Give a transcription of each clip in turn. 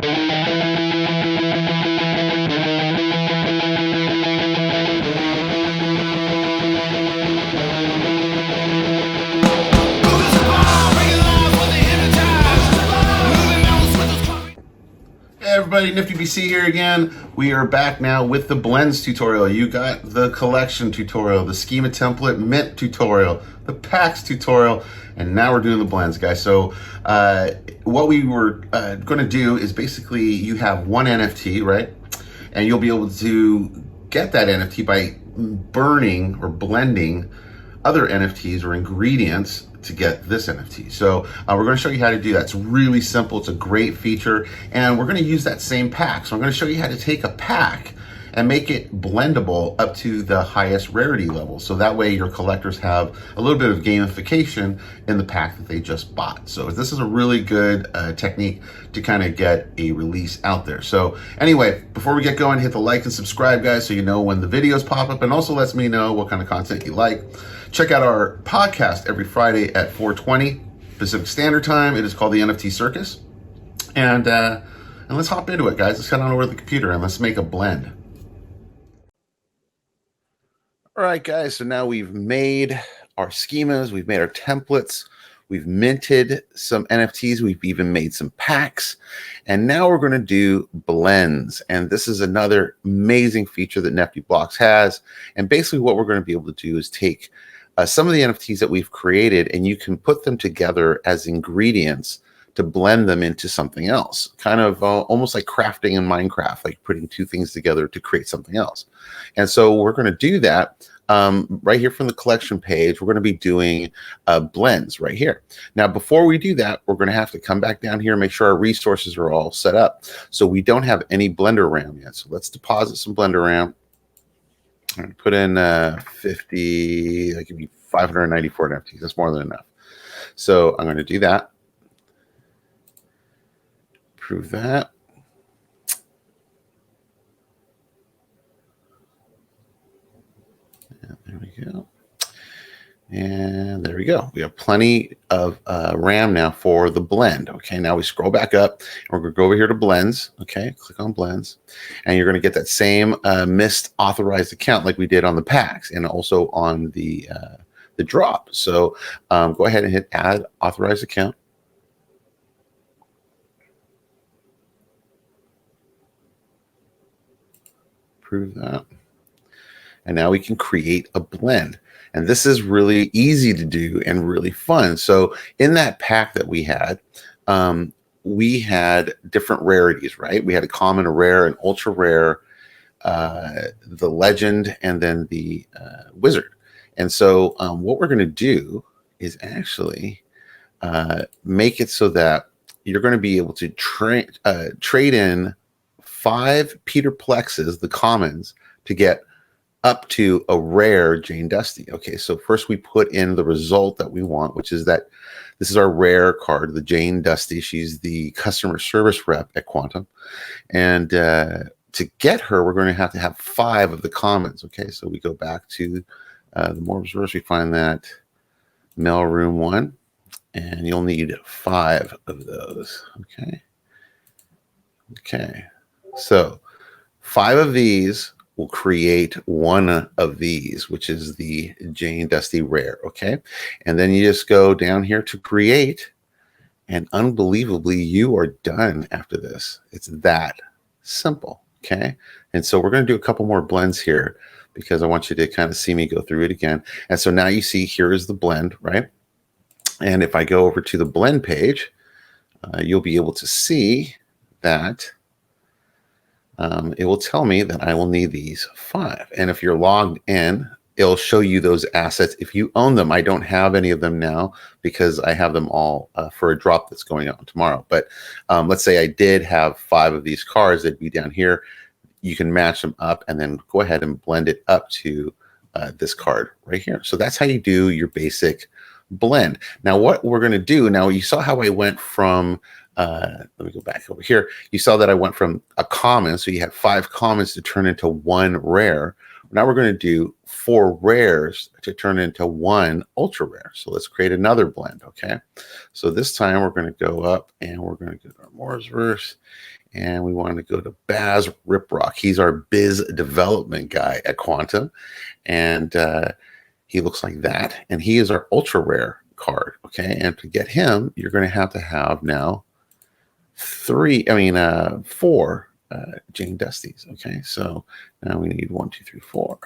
Everybody, NiftyBC here again. We are back now with the blends tutorial. You got the collection tutorial, the schema template mint tutorial, the packs tutorial, and now we're doing the blends, guys. So what we were going to do is basically you have one NFT, right? And you'll be able to get that NFT by burning or blending other NFTs or ingredients to get this NFT. So we're going to show you how to do that. It's really simple. It's a great feature, and we're going to use that same pack. So I'm going to show you how to take a pack and make it blendable up to the highest rarity level. So that way your collectors have a little bit of gamification in the pack that they just bought. So this is a really good technique to kind of get a release out there. So anyway, before we get going, hit the like and subscribe, guys, so you know when the videos pop up, and also lets me know what kind of content you like. Check out our podcast every Friday at 4:20 Pacific Standard Time. It is called the NFT Circus. And let's hop into it, guys. Let's head on over to the computer and let's make a blend. All right, guys, so now we've made our schemas, we've made our templates, we've minted some NFTs, we've even made some packs, and now we're going to do blends. And this is another amazing feature that NeftyBlocks has. And basically what we're going to be able to do is take some of the NFTs that we've created, and you can put them together as ingredients to blend them into something else, kind of almost like crafting in Minecraft, like putting two things together to create something else. And so we're going to do that right here from the collection page. We're going to be doing blends right here. Now, before we do that, we're going to have to come back down here and make sure our resources are all set up. So we don't have any Blender RAM yet. So let's deposit some Blender RAM. I'm going to put in 50, that give me 594 NFTs. That's more than enough. So I'm going to do that. Prove that. And there we go. And there we go. We have plenty of RAM now for the blend. Okay, now we scroll back up. And we're going to go over here to blends. Okay, click on blends. And you're going to get that same missed authorized account like we did on the packs and also on the drop. So go ahead and hit add authorized account. Prove that. And now we can create a blend. And this is really easy to do and really fun. So in that pack that we had different rarities, right? We had a common, a rare, an ultra rare, the legend, and then the wizard. And so what we're going to do is actually make it so that you're going to be able to trade in 5 Peter Plexes, the commons, to get up to a rare Jane Dusty. Okay, so first we put in the result that we want, which is that this is our rare card, the Jane Dusty. She's the customer service rep at Quantum. And to get her, we're going to have 5 of the commons. Okay, so we go back to the M.O.R.B.S. We find that mailroom 1, and you'll need 5 of those. Okay. Okay. So 5 of these will create 1 of these, which is the Jane Dusty rare. Okay. And then you just go down here to create, and unbelievably, you are done after this. It's that simple. Okay. And so we're going to do a couple more blends here because I want you to kind of see me go through it again. And so now you see here is the blend, right? And if I go over to the blend page, you'll be able to see that it will tell me that I will need these 5. And if you're logged in, it'll show you those assets if you own them. I don't have any of them now because I have them all for a drop that's going on tomorrow. But let's say I did have 5 of these cards, they'd be down here. You can match them up and then go ahead and blend it up to this card right here. So that's how you do your basic blend. Now what we're going to do, now you saw how I went from let me go back over here. You saw that I went from a common, so you had 5 commons to turn into 1 rare. Now we're going to do 4 rares to turn into 1 ultra rare. So let's create another blend, okay? So this time we're going to go up and we're going to go to our M.O.R.B.S, and we want to go to Baz Riprock. He's our biz development guy at Quantum, and he looks like that, and he is our ultra rare card, okay? And to get him, you're going to have now 4 Jane Dusties, okay? So now we need 1, 2, 3, 4.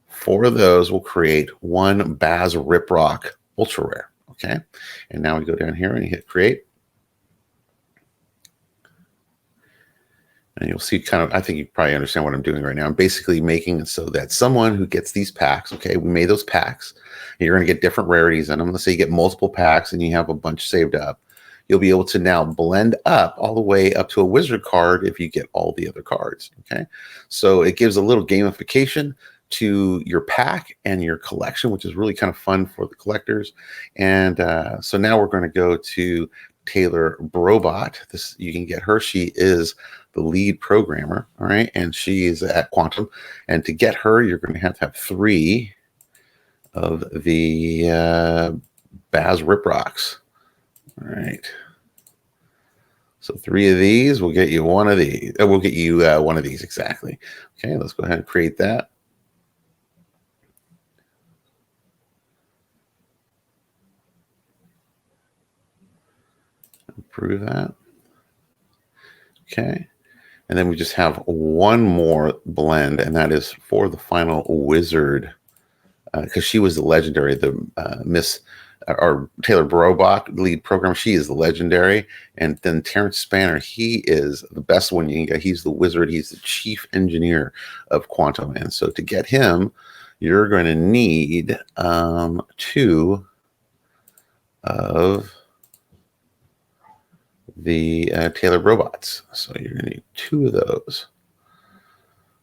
4 of those will create 1 Baz Riprock ultra rare, okay? And now we go down here and hit create. And you'll see I think you probably understand what I'm doing right now. I'm basically making it so that someone who gets these packs, okay, we made those packs, and you're going to get different rarities in them. Let's say you get multiple packs and you have a bunch saved up. You'll be able to now blend up all the way up to a wizard card if you get all the other cards, okay? So it gives a little gamification to your pack and your collection, which is really kind of fun for the collectors. And so now we're going to go to Taylor Brobot. This, you can get her. She is the lead programmer, all right, and she is at Quantum. And to get her, you're going to have 3 of the Baz Riprocks. All right. So 3 of these will get you 1 of these. We'll get you 1 of these exactly. Okay, let's go ahead and create that. Approve that. Okay. And then we just have 1 more blend, and that is for the final wizard, because she was the legendary, the Miss or Taylor Brobot, lead program. She is the legendary. And then Terrence Spanner, he is the best one you can get. He's the wizard. He's the chief engineer of Quantum. And so to get him, you're going to need 2 of the Taylor Brobots. So you're going to need 2 of those.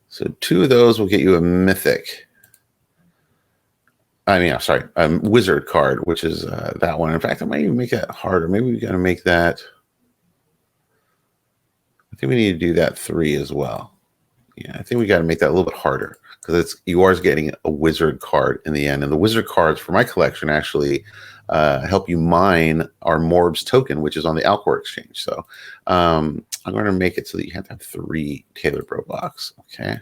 So 2 of those will get you a mythic. Wizard card, which is that one. In fact, I might even make that harder. Maybe we got to make that. I think we need to do that 3 as well. Yeah, I think we got to make that a little bit harder because you are getting a wizard card in the end. And the wizard cards for my collection actually help you mine our M.O.R.B.S token, which is on the Alcor exchange. So I'm going to make it so that you have to have 3 Taylor Brobots. Okay.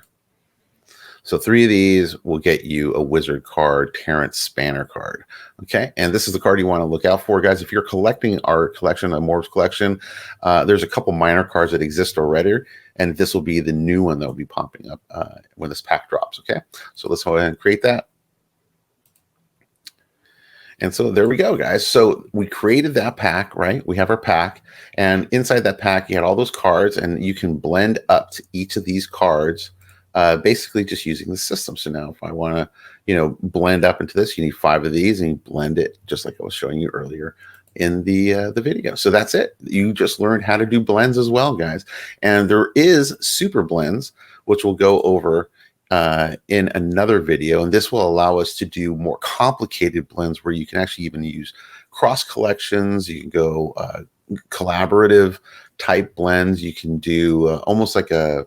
So 3 of these will get you a wizard card, Terrence Spanner card. Okay, and this is the card you want to look out for, guys. If you're collecting our collection, a M.O.R.B.S collection, there's a couple minor cards that exist already, and this will be the new one that will be popping up when this pack drops. Okay, so let's go ahead and create that. And so there we go, guys. So we created that pack, right? We have our pack, and inside that pack, you had all those cards, and you can blend up to each of these cards. Basically just using the system. So now if I want to, blend up into this, you need 5 of these and you blend it just like I was showing you earlier in the video. So that's it. You just learned how to do blends as well, guys. And there is super blends, which we'll go over in another video. And this will allow us to do more complicated blends where you can actually even use cross collections. You can go collaborative type blends. You can do almost like a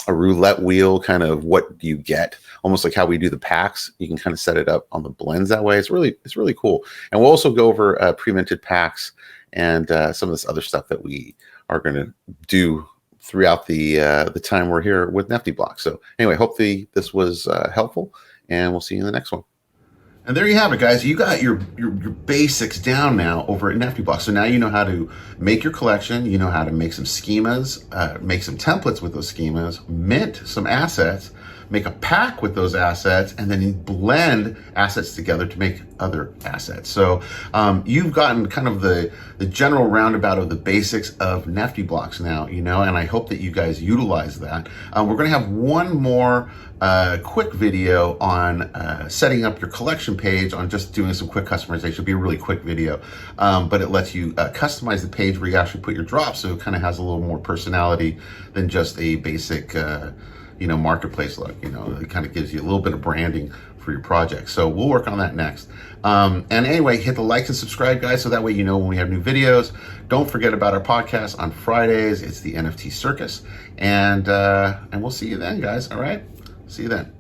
roulette wheel, kind of what do you get, almost like how we do the packs. You can kind of set it up on the blends that way. It's really cool. And we'll also go over pre-minted packs and some of this other stuff that we are going to do throughout the time we're here with NeftyBlocks. So anyway, hopefully this was helpful, and we'll see you in the next one. And there you have it, guys. You got your basics down now over at NeftyBlocks. So now you know how to make your collection. You know how to make some schemas, make some templates with those schemas, mint some assets, make a pack with those assets, and then blend assets together to make other assets. So you've gotten kind of the general roundabout of the basics of NeftyBlocks now, and I hope that you guys utilize that. We're going to have one more quick video on setting up your collection page, on just doing some quick customization. It'll be a really quick video, but it lets you customize the page where you actually put your drops, so it kind of has a little more personality than just a basic marketplace look. It kind of gives you a little bit of branding for your project. So we'll work on that next. And anyway, hit the like and subscribe, guys, so that way you know when we have new videos. Don't forget about our podcast on Fridays. It's the NFT Circus. And we'll see you then, guys. All right? See you then.